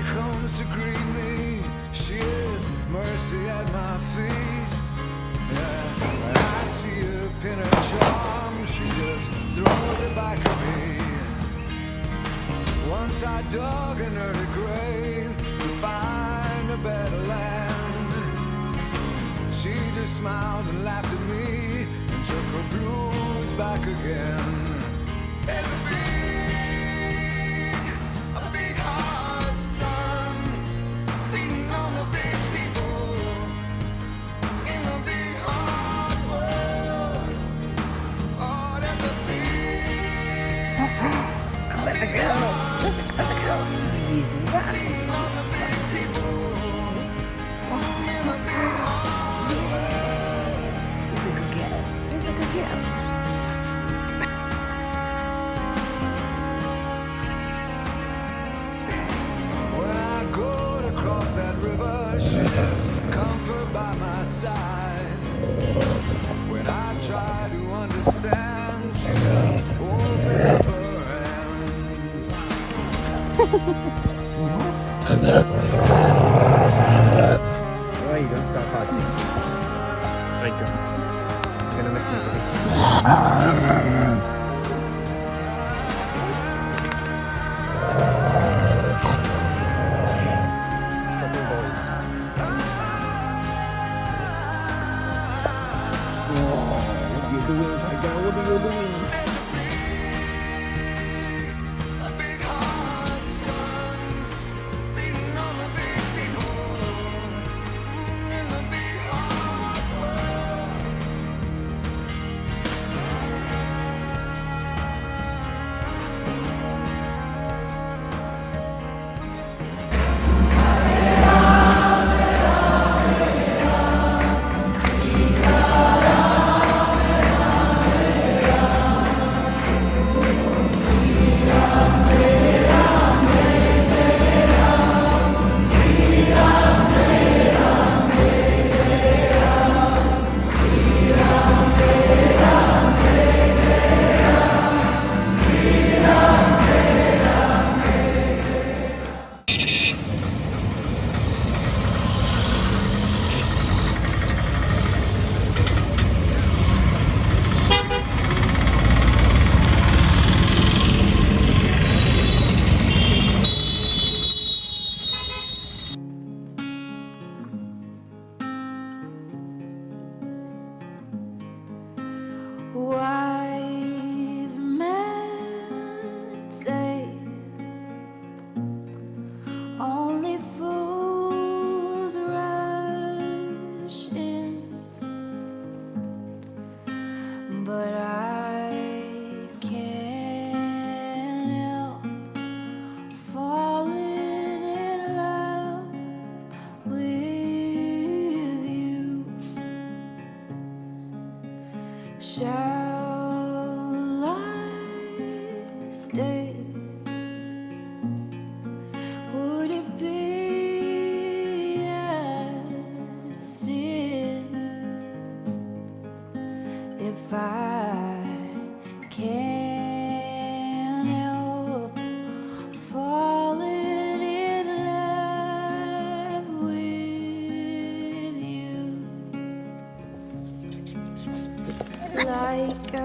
comes to greet me, she is mercy at my feet. Yeah, when I see her pin her charm, she just throws it back at me. Once I dug an early grave to find a better land. She just smiled and laughed at me and took her blues back again. There's a big hard sun beating on the big people in the big hard world. Oh, there's a big Let it go. Let it go. Easy running. He's a good cat. He's a good cat. When I go to cross that river, she's comfort by my side. When I try to understand, she just opens up her hands. Oh, you don't stop fussing. Right, go. You're gonna miss me, buddy. Couple boys. Oh, what are you doing, Tiger? What are you doing? A big hard sun beating on the big people in the big hard world. Wise men say only fools rush in, but I can't help falling in love with you. Shall I stay? Would it be a sin if I can't help falling in love with you? Like a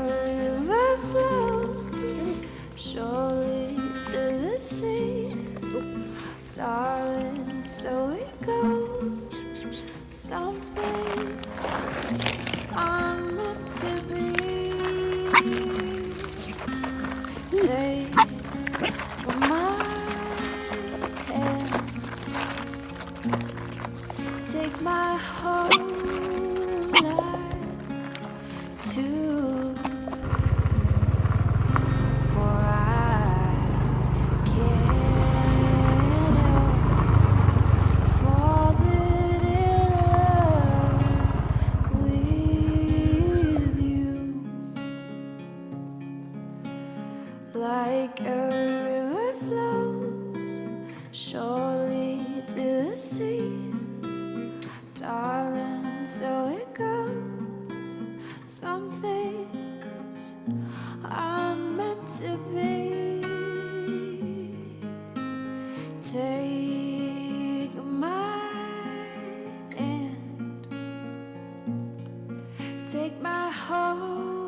river flows surely to the sea, darling, so it goes. Something I'm meant to be. Take my hand, take my whole life too, for I can't help falling in love with you. Like a river flows surely to the sea, darling, so it goes. Some things are meant to be. Take take my whole